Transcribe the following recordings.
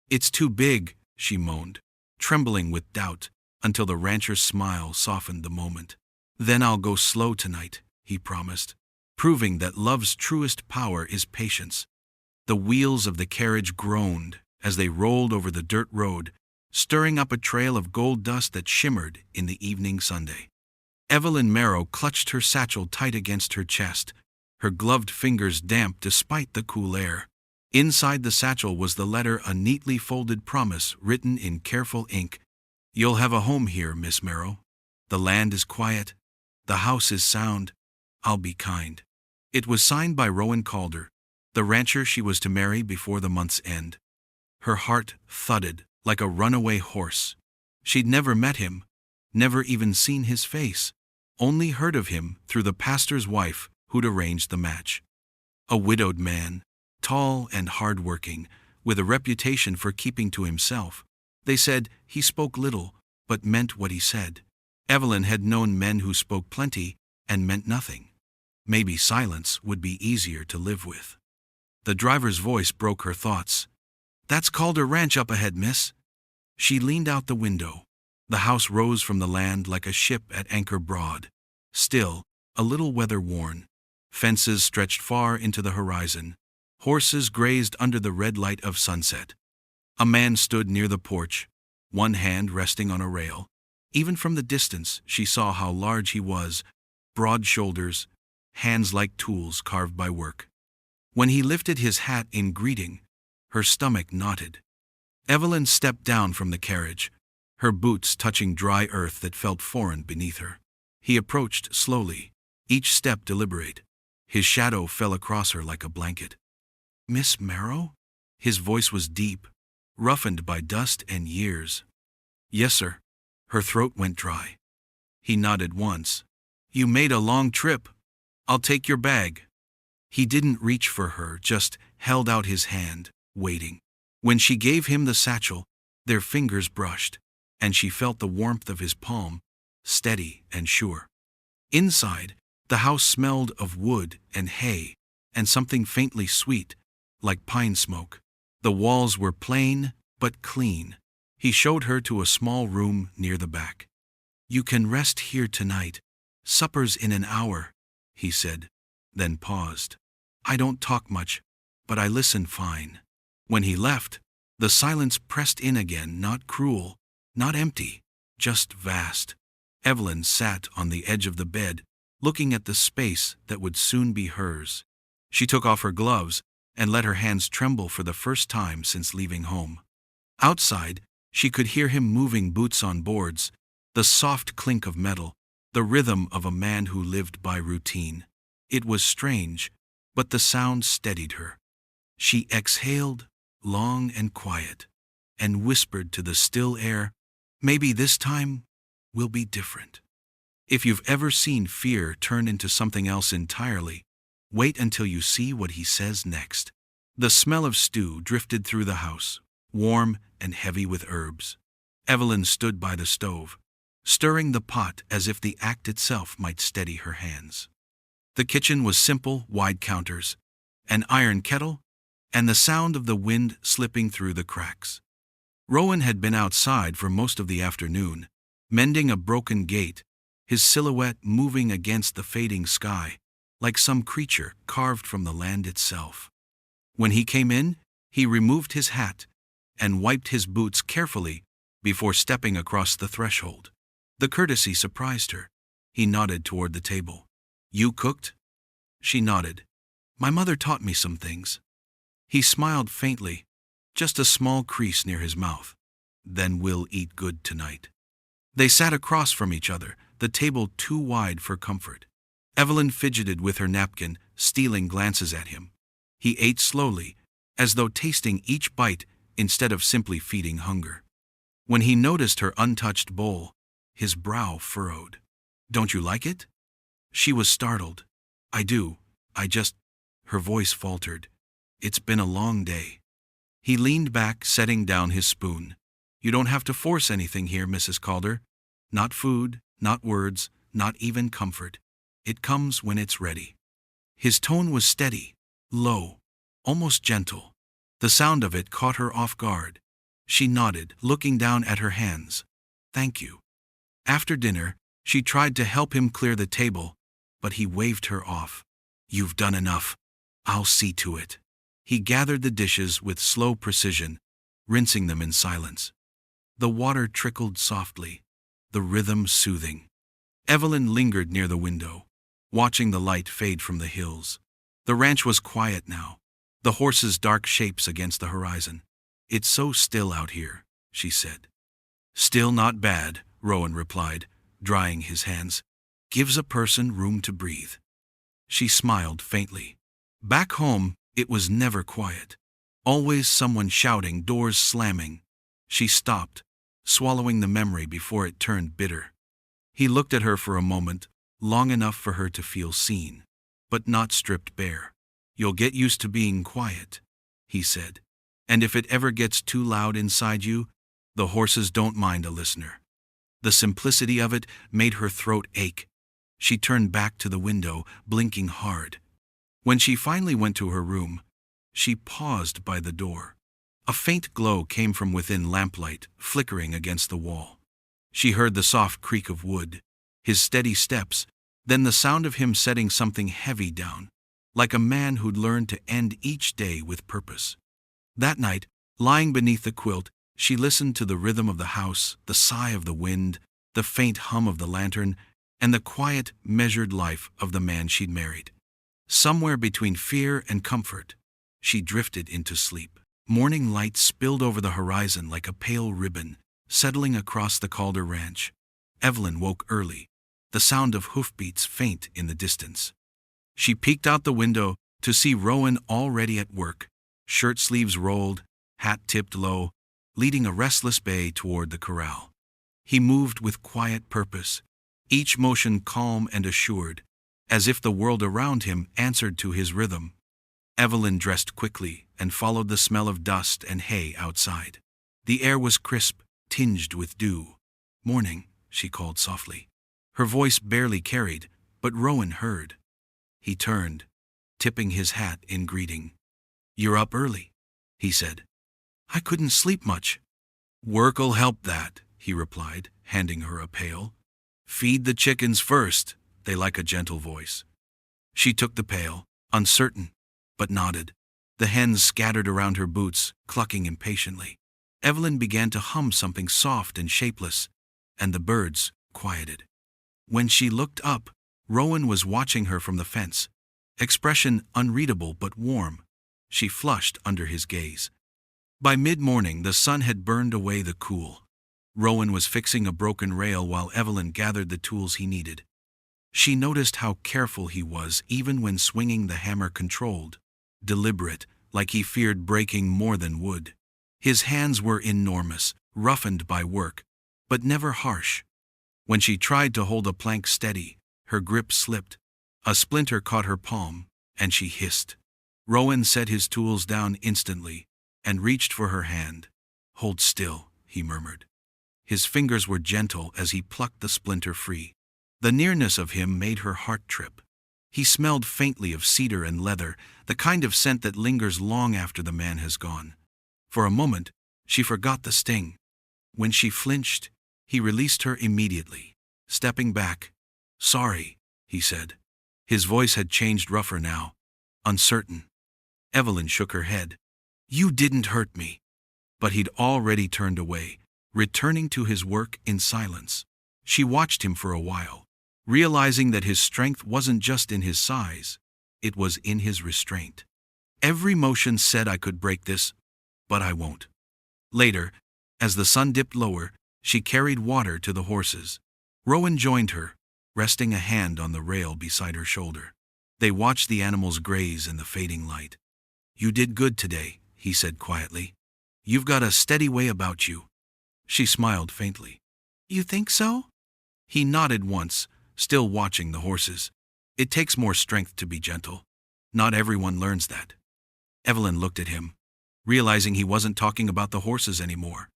"It's too big," she moaned, trembling with doubt, until the rancher's smile softened the moment. "Then I'll go slow tonight," he promised, proving that love's truest power is patience. The wheels of the carriage groaned as they rolled over the dirt road, stirring up a trail of gold dust that shimmered in the evening Sunday. Evelyn Merrow clutched her satchel tight against her chest, her gloved fingers damp despite the cool air. Inside the satchel was the letter, a neatly folded promise written in careful ink. "You'll have a home here, Miss Merrow. The land is quiet. The house is sound. I'll be kind." It was signed by Rowan Calder, the rancher she was to marry before the month's end. Her heart thudded like a runaway horse. She'd never met him, never even seen his face, only heard of him through the pastor's wife who'd arranged the match. A widowed man, tall and hard-working, with a reputation for keeping to himself. They said he spoke little, but meant what he said. Evelyn had known men who spoke plenty and meant nothing. Maybe silence would be easier to live with. The driver's voice broke her thoughts. "That's Calder Ranch up ahead, miss." She leaned out the window. The house rose from the land like a ship at anchor broad. Still, a little weather-worn. Fences stretched far into the horizon. Horses grazed under the red light of sunset. A man stood near the porch, one hand resting on a rail. Even from the distance, she saw how large he was, broad shoulders, hands like tools carved by work. When he lifted his hat in greeting, her stomach knotted. Evelyn stepped down from the carriage, her boots touching dry earth that felt foreign beneath her. He approached slowly, each step deliberate. His shadow fell across her like a blanket. "Miss Merrow?" His voice was deep, roughened by dust and years. "Yes, sir." Her throat went dry. He nodded once. "You made a long trip. I'll take your bag." He didn't reach for her, just held out his hand, waiting. When she gave him the satchel, their fingers brushed, and she felt the warmth of his palm, steady and sure. Inside, the house smelled of wood and hay, and something faintly sweet, like pine smoke. The walls were plain, but clean. He showed her to a small room near the back. "You can rest here tonight. Supper's in an hour," he said, then paused. "I don't talk much, but I listen fine." When he left, the silence pressed in again, not cruel, not empty, just vast. Evelyn sat on the edge of the bed, looking at the space that would soon be hers. She took off her gloves and let her hands tremble for the first time since leaving home. Outside, she could hear him moving boots on boards, the soft clink of metal, the rhythm of a man who lived by routine. It was strange, but the sound steadied her. She exhaled, long and quiet, and whispered to the still air, "Maybe this time will be different." If you've ever seen fear turn into something else entirely, wait until you see what he says next. The smell of stew drifted through the house, warm and heavy with herbs. Evelyn stood by the stove, stirring the pot as if the act itself might steady her hands. The kitchen was simple, wide counters, an iron kettle, and the sound of the wind slipping through the cracks. Rowan had been outside for most of the afternoon, mending a broken gate, his silhouette moving against the fading sky, like some creature carved from the land itself. When he came in, he removed his hat and wiped his boots carefully before stepping across the threshold. The courtesy surprised her. He nodded toward the table. "You cooked?" She nodded. "My mother taught me some things." He smiled faintly, just a small crease near his mouth. "Then we'll eat good tonight." They sat across from each other, the table too wide for comfort. Evelyn fidgeted with her napkin, stealing glances at him. He ate slowly, as though tasting each bite instead of simply feeding hunger. When he noticed her untouched bowl, his brow furrowed. "Don't you like it?" She was startled. "I do, Her voice faltered. "It's been a long day." He leaned back, setting down his spoon. "You don't have to force anything here, Mrs. Calder. Not food, not words, not even comfort. It comes when it's ready." His tone was steady, low, almost gentle. The sound of it caught her off guard. She nodded, looking down at her hands. Thank you. After dinner, she tried to help him clear the table, but he waved her off. You've done enough. I'll see to it. He gathered the dishes with slow precision, rinsing them in silence. The water trickled softly, the rhythm soothing. Evelyn lingered near the window, watching the light fade from the hills. The ranch was quiet now, the horses' dark shapes against the horizon. It's so still out here, she said. Still not bad, Rowan replied, drying his hands. Gives a person room to breathe. She smiled faintly. Back home, it was never quiet. Always someone shouting, doors slamming. She stopped, swallowing the memory before it turned bitter. He looked at her for a moment, long enough for her to feel seen, but not stripped bare. You'll get used to being quiet, he said. And if it ever gets too loud inside you, the horses don't mind a listener. The simplicity of it made her throat ache. She turned back to the window, blinking hard. When she finally went to her room, she paused by the door. A faint glow came from within, lamplight flickering against the wall. She heard the soft creak of wood, his steady steps, then the sound of him setting something heavy down, like a man who'd learned to end each day with purpose. That night, lying beneath the quilt, she listened to the rhythm of the house, the sigh of the wind, the faint hum of the lantern, and the quiet, measured life of the man she'd married. Somewhere between fear and comfort, she drifted into sleep. Morning light spilled over the horizon like a pale ribbon, settling across the Calder ranch. Evelyn woke early, the sound of hoofbeats faint in the distance. She peeked out the window to see Rowan already at work, shirt sleeves rolled, hat tipped low, leading a restless bay toward the corral. He moved with quiet purpose, each motion calm and assured, as if the world around him answered to his rhythm. Evelyn dressed quickly and followed the smell of dust and hay outside. The air was crisp, tinged with dew. Morning, she called softly. Her voice barely carried, but Rowan heard. He turned, tipping his hat in greeting. You're up early, he said. I couldn't sleep much. Work'll help that, he replied, handing her a pail. Feed the chickens first, they like a gentle voice. She took the pail, uncertain, but nodded. The hens scattered around her boots, clucking impatiently. Evelyn began to hum something soft and shapeless, and the birds quieted. When she looked up, Rowan was watching her from the fence, expression unreadable but warm. She flushed under his gaze. By mid-morning, the sun had burned away the cool. Rowan was fixing a broken rail while Evelyn gathered the tools he needed. She noticed how careful he was even when swinging the hammer, controlled, deliberate, like he feared breaking more than wood. His hands were enormous, roughened by work, but never harsh. When she tried to hold a plank steady, her grip slipped. A splinter caught her palm, and she hissed. Rowan set his tools down instantly and reached for her hand. Hold still, he murmured. His fingers were gentle as he plucked the splinter free. The nearness of him made her heart trip. He smelled faintly of cedar and leather, the kind of scent that lingers long after the man has gone. For a moment, she forgot the sting. When she flinched, he released her immediately. Stepping back, Sorry, he said. His voice had changed, rougher now, uncertain. Evelyn shook her head. You didn't hurt me. But he'd already turned away, returning to his work in silence. She watched him for a while, realizing that his strength wasn't just in his size, it was in his restraint. Every motion said, I could break this, but I won't. Later, as the sun dipped lower, she carried water to the horses. Rowan joined her, resting a hand on the rail beside her shoulder. They watched the animals graze in the fading light. You did good today, he said quietly. You've got a steady way about you. She smiled faintly. You think so? He nodded once, still watching the horses. It takes more strength to be gentle. Not everyone learns that. Evelyn looked at him, realizing he wasn't talking about the horses anymore.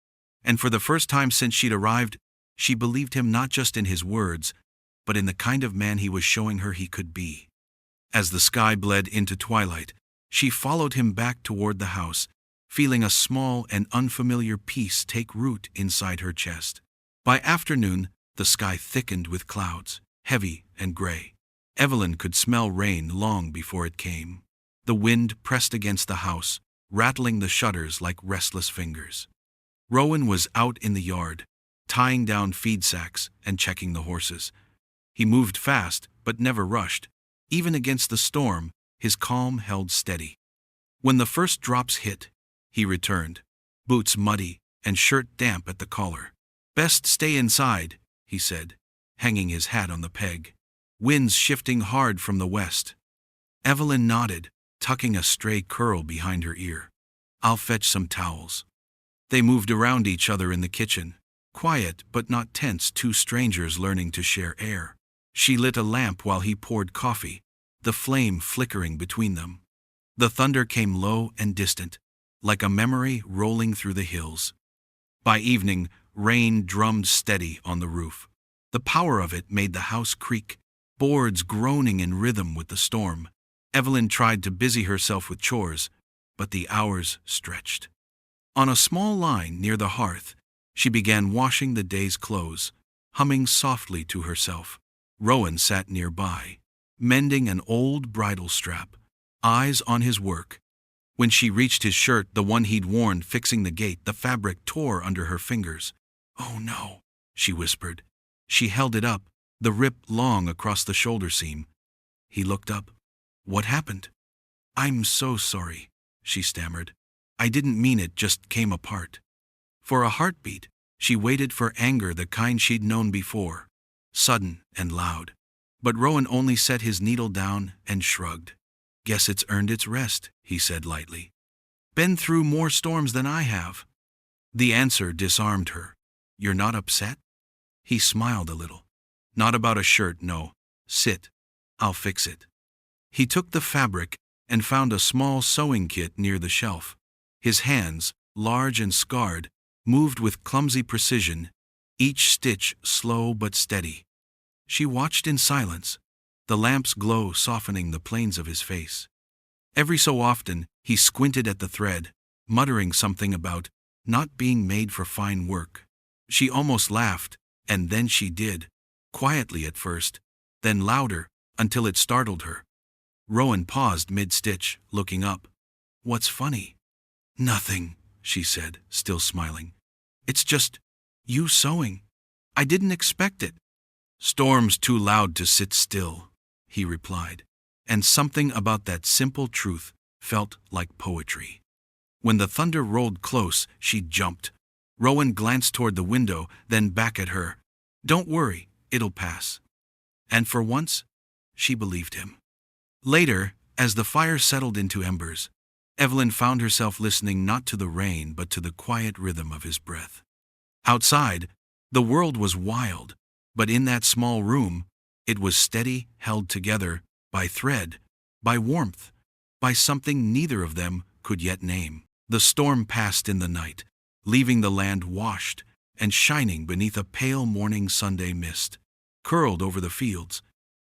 And for the first time since she'd arrived, she believed him not just in his words, but in the kind of man he was showing her he could be. As the sky bled into twilight, she followed him back toward the house, feeling a small and unfamiliar peace take root inside her chest. By afternoon, the sky thickened with clouds, heavy and gray. Evelyn could smell rain long before it came. The wind pressed against the house, rattling the shutters like restless fingers. Rowan was out in the yard, tying down feed sacks and checking the horses. He moved fast, but never rushed. Even against the storm, his calm held steady. When the first drops hit, he returned, boots muddy and shirt damp at the collar. "Best stay inside," he said, hanging his hat on the peg. Winds shifting hard from the west. Evelyn nodded, tucking a stray curl behind her ear. "I'll fetch some towels." They moved around each other in the kitchen, quiet but not tense, two strangers learning to share air. She lit a lamp while he poured coffee, the flame flickering between them. The thunder came low and distant, like a memory rolling through the hills. By evening, rain drummed steady on the roof. The power of it made the house creak, boards groaning in rhythm with the storm. Evelyn tried to busy herself with chores, but the hours stretched. On a small line near the hearth, she began washing the day's clothes, humming softly to herself. Rowan sat nearby, mending an old bridle strap, eyes on his work. When she reached his shirt, the one he'd worn fixing the gate, the fabric tore under her fingers. "Oh no," she whispered. She held it up, the rip long across the shoulder seam. He looked up. "What happened?" "I'm so sorry," she stammered. "I didn't mean it, just came apart." For a heartbeat, she waited for anger, the kind she'd known before, sudden and loud. But Rowan only set his needle down and shrugged. "Guess it's earned its rest," he said lightly. "Been through more storms than I have." The answer disarmed her. "You're not upset?" He smiled a little. "Not about a shirt, no. Sit. I'll fix it." He took the fabric and found a small sewing kit near the shelf. His hands, large and scarred, moved with clumsy precision, each stitch slow but steady. She watched in silence, the lamp's glow softening the planes of his face. Every so often, he squinted at the thread, muttering something about not being made for fine work. She almost laughed, and then she did, quietly at first, then louder, until it startled her. Rowan paused mid-stitch, looking up. "What's funny?" "Nothing," she said, still smiling. "It's just you sewing. I didn't expect it." "Storm's too loud to sit still," he replied, and something about that simple truth felt like poetry. When the thunder rolled close, she jumped. Rowan glanced toward the window, then back at her. "Don't worry, it'll pass." And for once, she believed him. Later, as the fire settled into embers, Evelyn found herself listening not to the rain but to the quiet rhythm of his breath. Outside, the world was wild, but in that small room, it was steady, held together by thread, by warmth, by something neither of them could yet name. The storm passed in the night, leaving the land washed and shining beneath a pale morning Sunday mist, curled over the fields,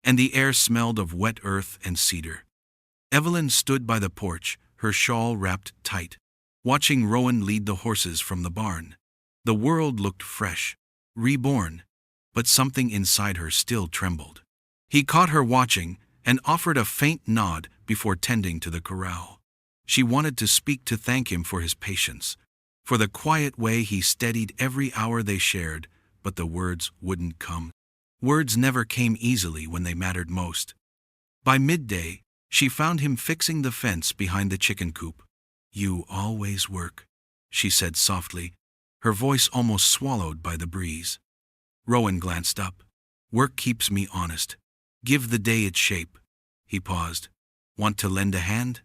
and the air smelled of wet earth and cedar. Evelyn stood by the porch, her shawl wrapped tight, watching Rowan lead the horses from the barn. The world looked fresh, reborn, but something inside her still trembled. He caught her watching and offered a faint nod before tending to the corral. She wanted to speak to thank him for his patience, for the quiet way he steadied every hour they shared, but the words wouldn't come. Words never came easily when they mattered most. By midday, she found him fixing the fence behind the chicken coop. "You always work," she said softly, her voice almost swallowed by the breeze. Rowan glanced up. "Work keeps me honest. Give the day its shape." He paused. "Want to lend a hand?"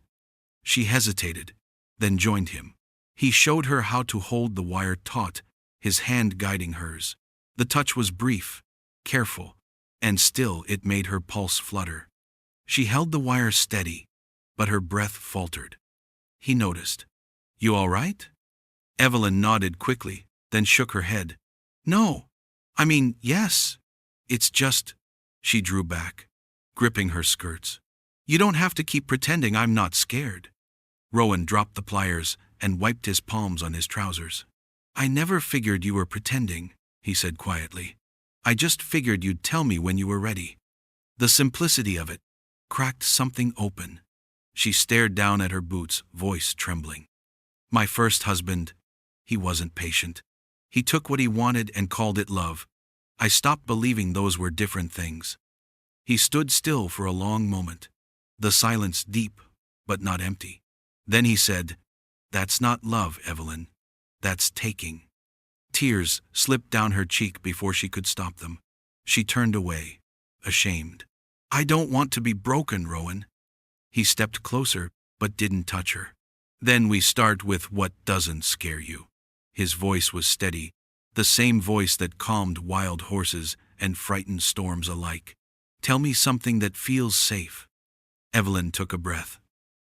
She hesitated, then joined him. He showed her how to hold the wire taut, his hand guiding hers. The touch was brief, careful, and still it made her pulse flutter. She held the wire steady, but her breath faltered. He noticed. "You all right?" Evelyn nodded quickly, then shook her head. "No. I mean, yes. It's just—" She drew back, gripping her skirts. "You don't have to keep pretending I'm not scared." Rowan dropped the pliers and wiped his palms on his trousers. "I never figured you were pretending," he said quietly. "I just figured you'd tell me when you were ready." The simplicity of it cracked something open. She stared down at her boots, voice trembling. "My first husband, he wasn't patient. He took what he wanted and called it love. I stopped believing those were different things." He stood still for a long moment, the silence deep but not empty. Then he said, "That's not love, Evelyn. That's taking." Tears slipped down her cheek before she could stop them. She turned away, ashamed. "I don't want to be broken, Rowan." He stepped closer, but didn't touch her. "Then we start with what doesn't scare you." His voice was steady, the same voice that calmed wild horses and frightened storms alike. "Tell me something that feels safe." Evelyn took a breath.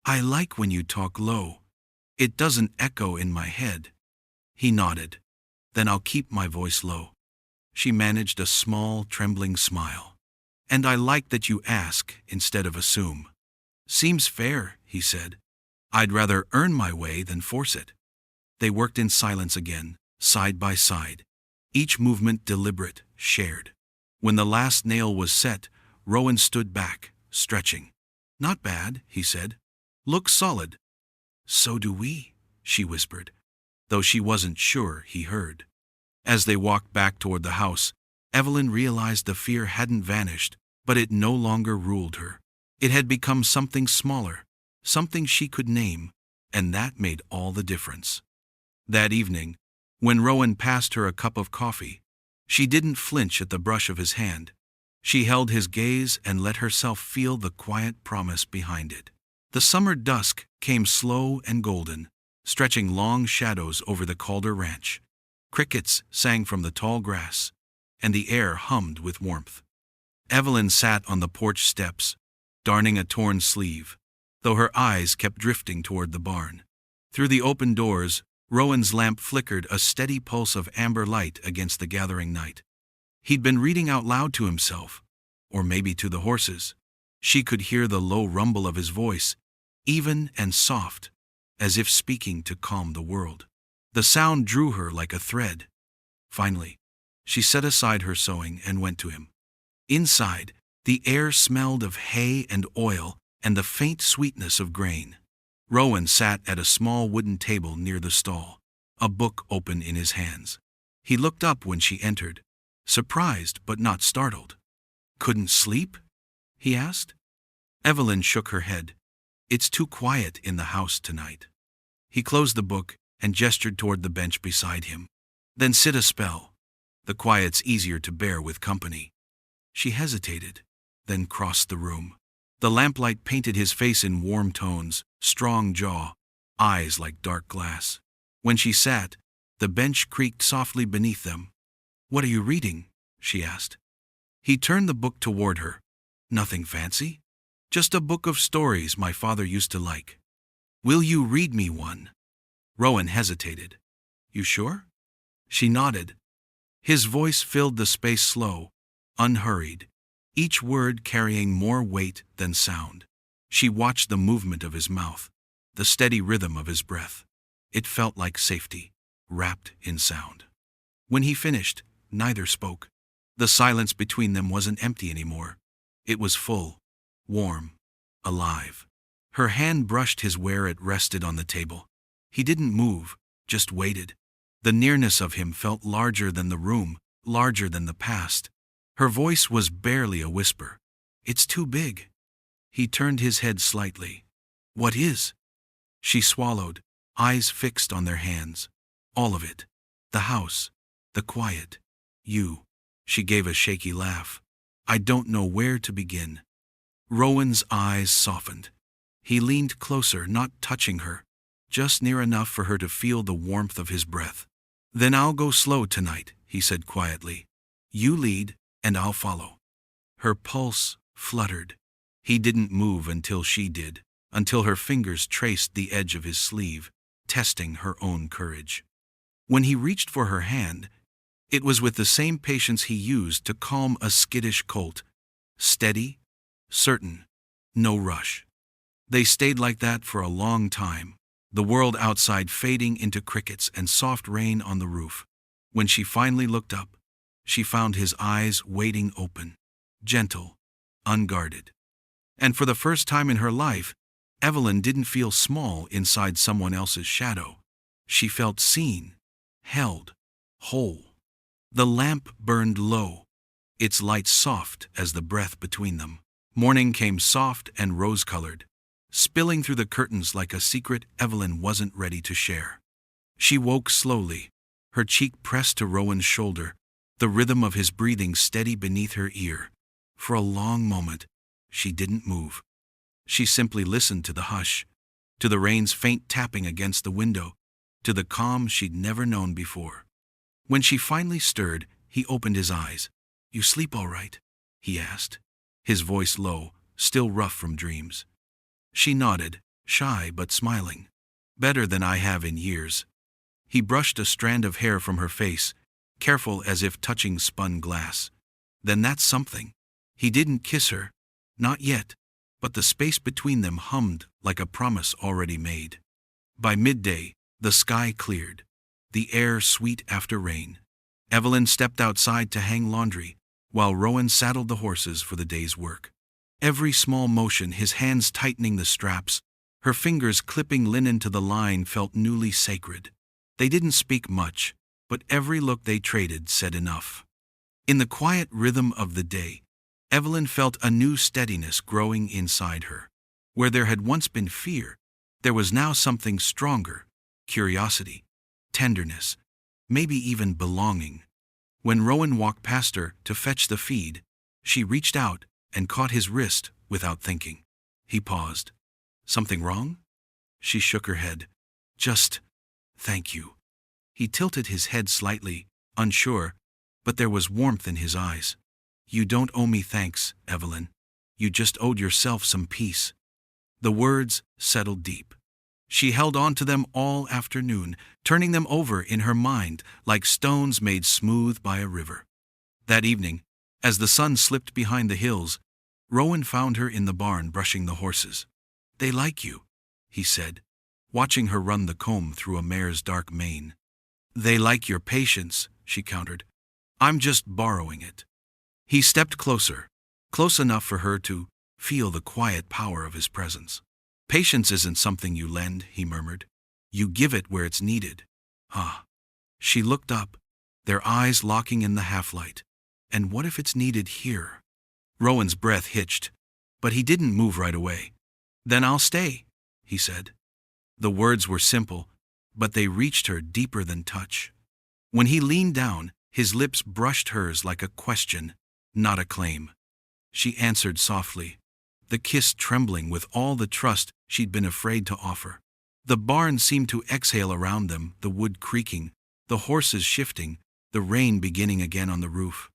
"I like when you talk low. It doesn't echo in my head." He nodded. "Then I'll keep my voice low." She managed a small, trembling smile. "And I like that you ask instead of assume." "Seems fair," he said. "I'd rather earn my way than force it." They worked in silence again, side by side, each movement deliberate, shared. When the last nail was set, Rowan stood back, stretching. "Not bad," he said. "Looks solid." "So do we," she whispered, though she wasn't sure he heard. As they walked back toward the house, Evelyn realized the fear hadn't vanished, but it no longer ruled her. It had become something smaller, something she could name, and that made all the difference. That evening, when Rowan passed her a cup of coffee, she didn't flinch at the brush of his hand. She held his gaze and let herself feel the quiet promise behind it. The summer dusk came slow and golden, stretching long shadows over the Calder ranch. Crickets sang from the tall grass, and the air hummed with warmth. Evelyn sat on the porch steps, darning a torn sleeve, though her eyes kept drifting toward the barn. Through the open doors, Rowan's lamp flickered a steady pulse of amber light against the gathering night. He'd been reading out loud to himself, or maybe to the horses. She could hear the low rumble of his voice, even and soft, as if speaking to calm the world. The sound drew her like a thread. Finally, she set aside her sewing and went to him. Inside, the air smelled of hay and oil and the faint sweetness of grain. Rowan sat at a small wooden table near the stall, a book open in his hands. He looked up when she entered, surprised but not startled. "Couldn't sleep?" he asked. Evelyn shook her head. "It's too quiet in the house tonight." He closed the book and gestured toward the bench beside him. "Then sit a spell. The quiet's easier to bear with company." She hesitated, then crossed the room. The lamplight painted his face in warm tones, strong jaw, eyes like dark glass. When she sat, the bench creaked softly beneath them. "What are you reading?" she asked. He turned the book toward her. "Nothing fancy? Just a book of stories my father used to like." "Will you read me one?" Rowan hesitated. "You sure?" She nodded. His voice filled the space slow, unhurried, each word carrying more weight than sound. She watched the movement of his mouth, the steady rhythm of his breath. It felt like safety, wrapped in sound. When he finished, neither spoke. The silence between them wasn't empty anymore. It was full, warm, alive. Her hand brushed his where it rested on the table. He didn't move, just waited. The nearness of him felt larger than the room, larger than the past. Her voice was barely a whisper. "It's too big." He turned his head slightly. "What is?" She swallowed, eyes fixed on their hands. "All of it. The house, the quiet, you." She gave a shaky laugh. "I don't know where to begin." Rowan's eyes softened. He leaned closer, not touching her, just near enough for her to feel the warmth of his breath. "Then I'll go slow tonight," he said quietly. "You lead, and I'll follow." Her pulse fluttered. He didn't move until she did, until her fingers traced the edge of his sleeve, testing her own courage. When he reached for her hand, it was with the same patience he used to calm a skittish colt. Steady, certain, no rush. They stayed like that for a long time, the world outside fading into crickets and soft rain on the roof. When she finally looked up, she found his eyes waiting open, gentle, unguarded. And for the first time in her life, Evelyn didn't feel small inside someone else's shadow. She felt seen, held, whole. The lamp burned low, its light soft as the breath between them. Morning came soft and rose-colored, spilling through the curtains like a secret Evelyn wasn't ready to share. She woke slowly, her cheek pressed to Rowan's shoulder, the rhythm of his breathing steady beneath her ear. For a long moment, she didn't move. She simply listened to the hush, to the rain's faint tapping against the window, to the calm she'd never known before. When she finally stirred, he opened his eyes. "You sleep all right?" he asked, his voice low, still rough from dreams. She nodded, shy but smiling. "Better than I have in years." He brushed a strand of hair from her face, careful as if touching spun glass. "Then that's something." He didn't kiss her, not yet, but the space between them hummed like a promise already made. By midday, the sky cleared, the air sweet after rain. Evelyn stepped outside to hang laundry, while Rowan saddled the horses for the day's work. Every small motion, his hands tightening the straps, her fingers clipping linen to the line, felt newly sacred. They didn't speak much, but every look they traded said enough. In the quiet rhythm of the day, Evelyn felt a new steadiness growing inside her. Where there had once been fear, there was now something stronger: curiosity, tenderness, maybe even belonging. When Rowan walked past her to fetch the feed, she reached out and caught his wrist without thinking. He paused. "Something wrong?" She shook her head. "Just, thank you." He tilted his head slightly, unsure, but there was warmth in his eyes. "You don't owe me thanks, Evelyn. You just owed yourself some peace." The words settled deep. She held on to them all afternoon, turning them over in her mind like stones made smooth by a river. That evening, as the sun slipped behind the hills, Rowan found her in the barn brushing the horses. "They like you," he said, watching her run the comb through a mare's dark mane. "They like your patience," she countered. "I'm just borrowing it." He stepped closer, close enough for her to feel the quiet power of his presence. "Patience isn't something you lend," he murmured. "You give it where it's needed." "Ah." She looked up, their eyes locking in the half-light. "And what if it's needed here?" Rowan's breath hitched, but he didn't move right away. "Then I'll stay," he said. The words were simple, but they reached her deeper than touch. When he leaned down, his lips brushed hers like a question, not a claim. She answered softly, the kiss trembling with all the trust she'd been afraid to offer. The barn seemed to exhale around them, the wood creaking, the horses shifting, the rain beginning again on the roof.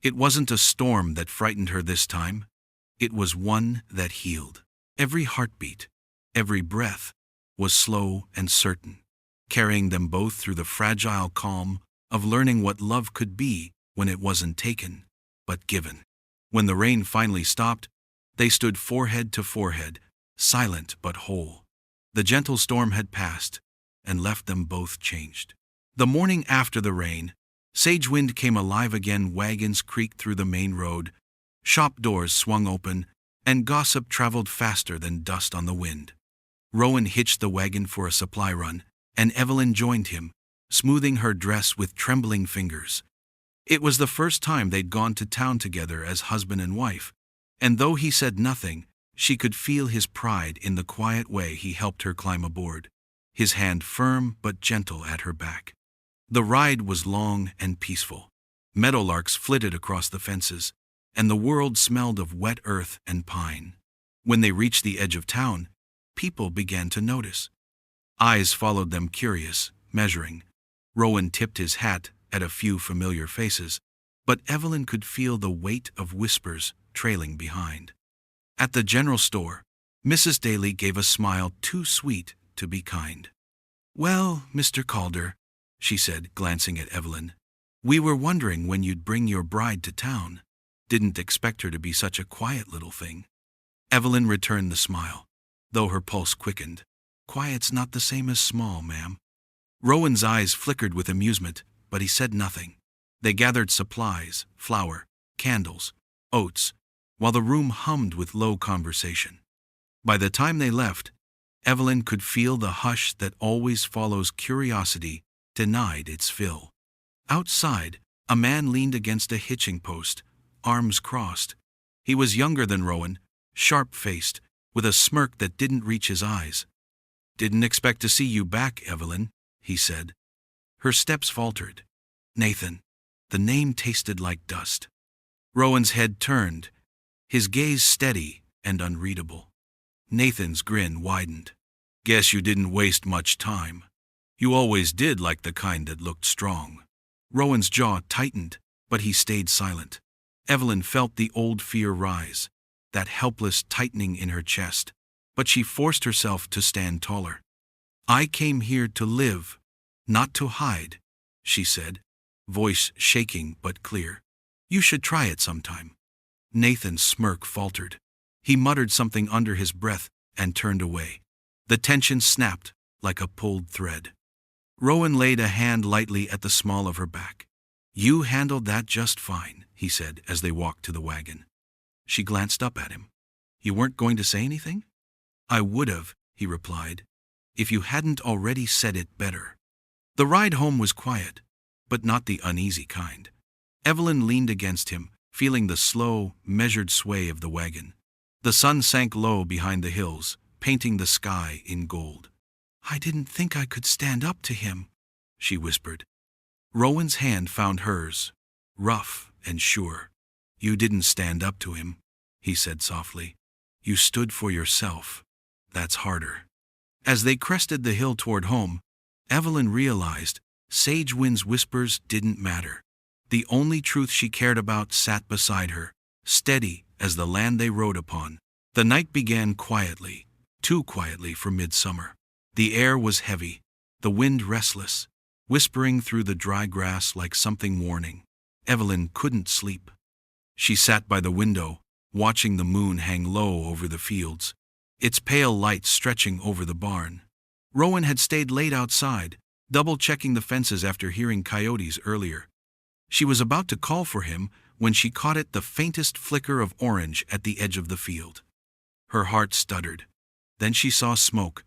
It wasn't a storm that frightened her this time. It was one that healed. Every heartbeat, every breath, was slow and certain, carrying them both through the fragile calm of learning what love could be when it wasn't taken, but given. When the rain finally stopped, they stood forehead to forehead, silent but whole. The gentle storm had passed and left them both changed. The morning after the rain, sage wind came alive again. Wagons creaked through the main road, shop doors swung open, and gossip traveled faster than dust on the wind. Rowan hitched the wagon for a supply run, and Evelyn joined him, smoothing her dress with trembling fingers. It was the first time they'd gone to town together as husband and wife, and though he said nothing, she could feel his pride in the quiet way he helped her climb aboard, his hand firm but gentle at her back. The ride was long and peaceful. Meadowlarks flitted across the fences, and the world smelled of wet earth and pine. When they reached the edge of town, people began to notice. Eyes followed them, curious, measuring. Rowan tipped his hat at a few familiar faces, but Evelyn could feel the weight of whispers trailing behind. At the general store, Mrs. Daly gave a smile too sweet to be kind. "Well, Mr. Calder," she said, glancing at Evelyn, "we were wondering when you'd bring your bride to town. Didn't expect her to be such a quiet little thing." Evelyn returned the smile, though her pulse quickened. Quiet's not the same as small, ma'am. Rowan's eyes flickered with amusement, but he said nothing. They gathered supplies, flour, candles, oats, while the room hummed with low conversation. By the time they left, Evelyn could feel the hush that always follows curiosity denied its fill. Outside, a man leaned against a hitching post, arms crossed. He was younger than Rowan, sharp-faced, with a smirk that didn't reach his eyes. "Didn't expect to see you back, Evelyn," he said. Her steps faltered. Nathan. The name tasted like dust. Rowan's head turned, his gaze steady and unreadable. Nathan's grin widened. "Guess you didn't waste much time. You always did like the kind that looked strong." Rowan's jaw tightened, but he stayed silent. Evelyn felt the old fear rise, that helpless tightening in her chest, but she forced herself to stand taller. "I came here to live, not to hide," she said, voice shaking but clear. "You should try it sometime." Nathan's smirk faltered. He muttered something under his breath and turned away. The tension snapped like a pulled thread. Rowan laid a hand lightly at the small of her back. "You handled that just fine," he said as they walked to the wagon. She glanced up at him. "You weren't going to say anything?" "I would have," he replied, "if you hadn't already said it better." The ride home was quiet, but not the uneasy kind. Evelyn leaned against him, feeling the slow, measured sway of the wagon. The sun sank low behind the hills, painting the sky in gold. "I didn't think I could stand up to him," she whispered. Rowan's hand found hers, rough and sure. "You didn't stand up to him," he said softly. "You stood for yourself. That's harder." As they crested the hill toward home, Evelyn realized Sagewind's whispers didn't matter. The only truth she cared about sat beside her, steady as the land they rode upon. The night began quietly, too quietly for midsummer. The air was heavy, the wind restless, whispering through the dry grass like something warning. Evelyn couldn't sleep. She sat by the window, watching the moon hang low over the fields, its pale light stretching over the barn. Rowan had stayed late outside, double-checking the fences after hearing coyotes earlier. She was about to call for him when she caught the faintest flicker of orange at the edge of the field. Her heart stuttered. Then she saw smoke.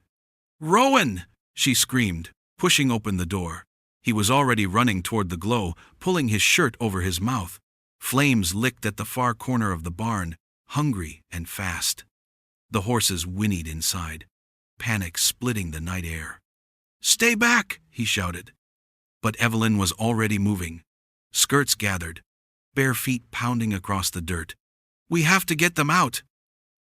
"Rowan!" she screamed, pushing open the door. He was already running toward the glow, pulling his shirt over his mouth. Flames licked at the far corner of the barn, hungry and fast. The horses whinnied inside, panic splitting the night air. "Stay back!" he shouted. But Evelyn was already moving. Skirts gathered, bare feet pounding across the dirt. "We have to get them out!"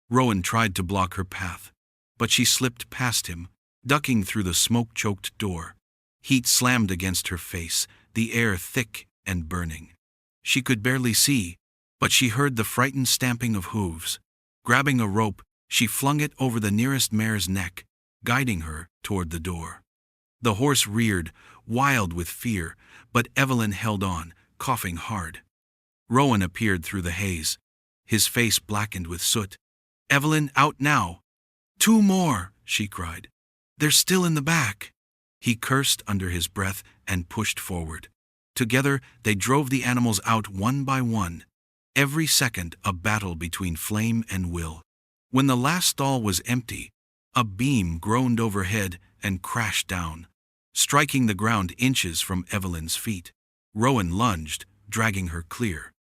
Rowan tried to block her path, but she slipped past him, ducking through the smoke-choked door. Heat slammed against her face, the air thick and burning. She could barely see, but she heard the frightened stamping of hooves. Grabbing a rope, she flung it over the nearest mare's neck, guiding her toward the door. The horse reared, wild with fear, but Evelyn held on, coughing hard. Rowan appeared through the haze, his face blackened with soot. "Evelyn, out now!" "Two more!" she cried. "They're still in the back." He cursed under his breath and pushed forward. Together, they drove the animals out one by one, every second a battle between flame and will. When the last stall was empty, a beam groaned overhead and crashed down, striking the ground inches from Evelyn's feet. Rowan lunged, dragging her clear.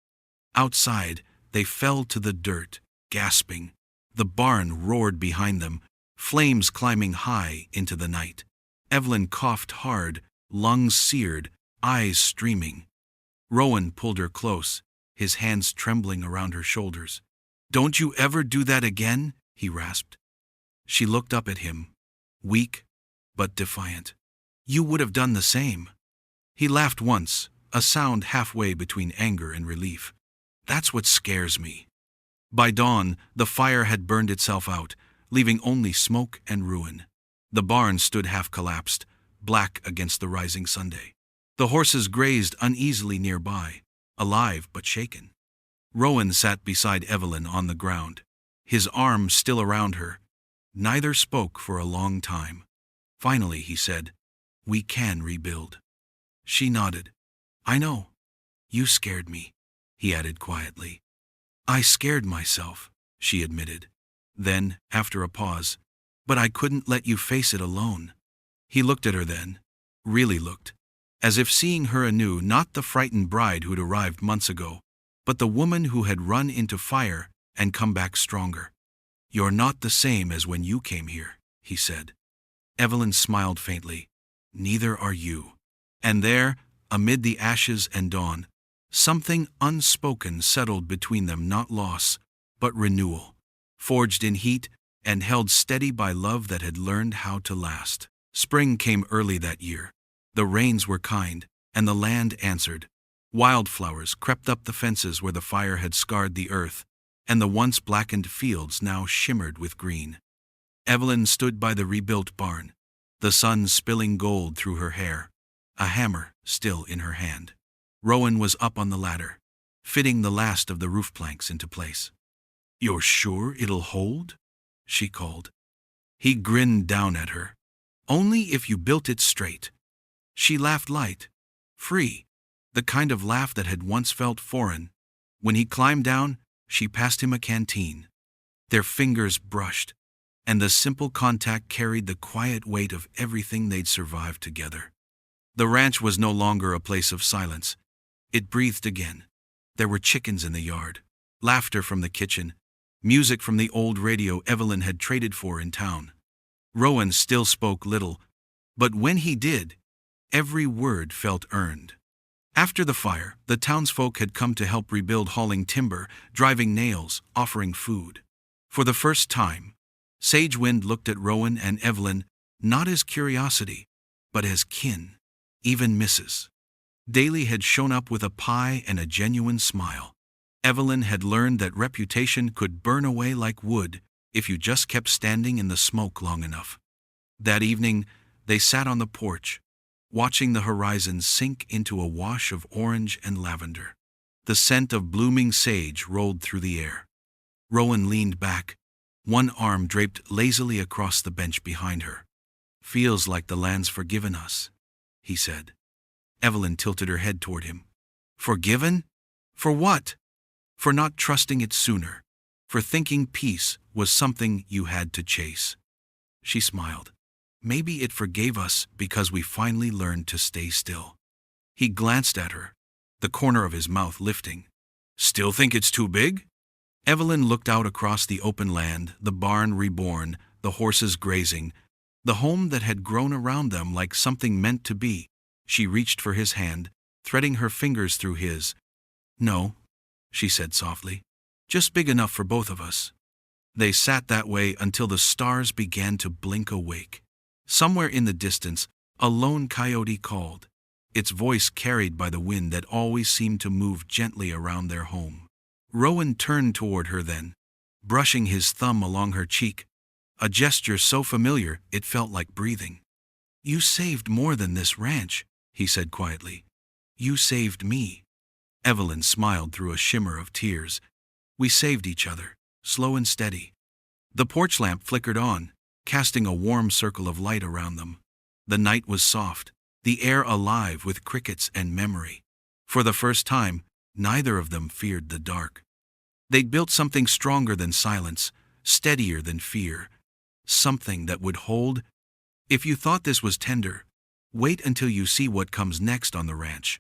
Outside, they fell to the dirt, gasping. The barn roared behind them, flames climbing high into the night. Evelyn coughed hard, lungs seared, eyes streaming. Rowan pulled her close, his hands trembling around her shoulders. "Don't you ever do that again?" he rasped. She looked up at him, weak but defiant. "You would have done the same." He laughed once, a sound halfway between anger and relief. "That's what scares me." By dawn, the fire had burned itself out, leaving only smoke and ruin. The barn stood half-collapsed, black against the rising Sunday. The horses grazed uneasily nearby, alive but shaken. Rowan sat beside Evelyn on the ground, his arm still around her. Neither spoke for a long time. Finally, he said, "We can rebuild." She nodded. "I know. You scared me," he added quietly. "I scared myself," she admitted. Then, after a pause, "But I couldn't let you face it alone." He looked at her then, really looked, as if seeing her anew, not the frightened bride who'd arrived months ago, but the woman who had run into fire and come back stronger. "You're not the same as when you came here," he said. Evelyn smiled faintly. "Neither are you." And there, amid the ashes and dawn, something unspoken settled between them, not loss, but renewal, forged in heat and held steady by love that had learned how to last. Spring came early that year. The rains were kind, and the land answered. Wildflowers crept up the fences where the fire had scarred the earth, and the once blackened fields now shimmered with green. Evelyn stood by the rebuilt barn, the sun spilling gold through her hair, a hammer still in her hand. Rowan was up on the ladder, fitting the last of the roof planks into place. "You're sure it'll hold?" she called. He grinned down at her. "Only if you built it straight." She laughed light, free, the kind of laugh that had once felt foreign. When he climbed down, she passed him a canteen. Their fingers brushed, and the simple contact carried the quiet weight of everything they'd survived together. The ranch was no longer a place of silence. It breathed again. There were chickens in the yard, laughter from the kitchen, music from the old radio Evelyn had traded for in town. Rowan still spoke little, but when he did, every word felt earned. After the fire, the townsfolk had come to help rebuild, hauling timber, driving nails, offering food. For the first time, Sagewind looked at Rowan and Evelyn not as curiosity, but as kin, even Mrs. Daly had shown up with a pie and a genuine smile. Evelyn had learned that reputation could burn away like wood if you just kept standing in the smoke long enough. That evening, they sat on the porch, watching the horizon sink into a wash of orange and lavender. The scent of blooming sage rolled through the air. Rowan leaned back, one arm draped lazily across the bench behind her. "Feels like the land's forgiven us," he said. Evelyn tilted her head toward him. "Forgiven? For what?" "For not trusting it sooner. For thinking peace was something you had to chase." She smiled. "Maybe it forgave us because we finally learned to stay still." He glanced at her, the corner of his mouth lifting. "Still think it's too big?" Evelyn looked out across the open land, the barn reborn, the horses grazing, the home that had grown around them like something meant to be. She reached for his hand, threading her fingers through his. "No," she said softly. "Just big enough for both of us." They sat that way until the stars began to blink awake. Somewhere in the distance, a lone coyote called, its voice carried by the wind that always seemed to move gently around their home. Rowan turned toward her then, brushing his thumb along her cheek, a gesture so familiar it felt like breathing. "You saved more than this ranch," he said quietly. "You saved me." Evelyn smiled through a shimmer of tears. "We saved each other, slow and steady." The porch lamp flickered on, casting a warm circle of light around them. The night was soft, the air alive with crickets and memory. For the first time, neither of them feared the dark. They'd built something stronger than silence, steadier than fear, something that would hold. If you thought this was tender, wait until you see what comes next on the ranch.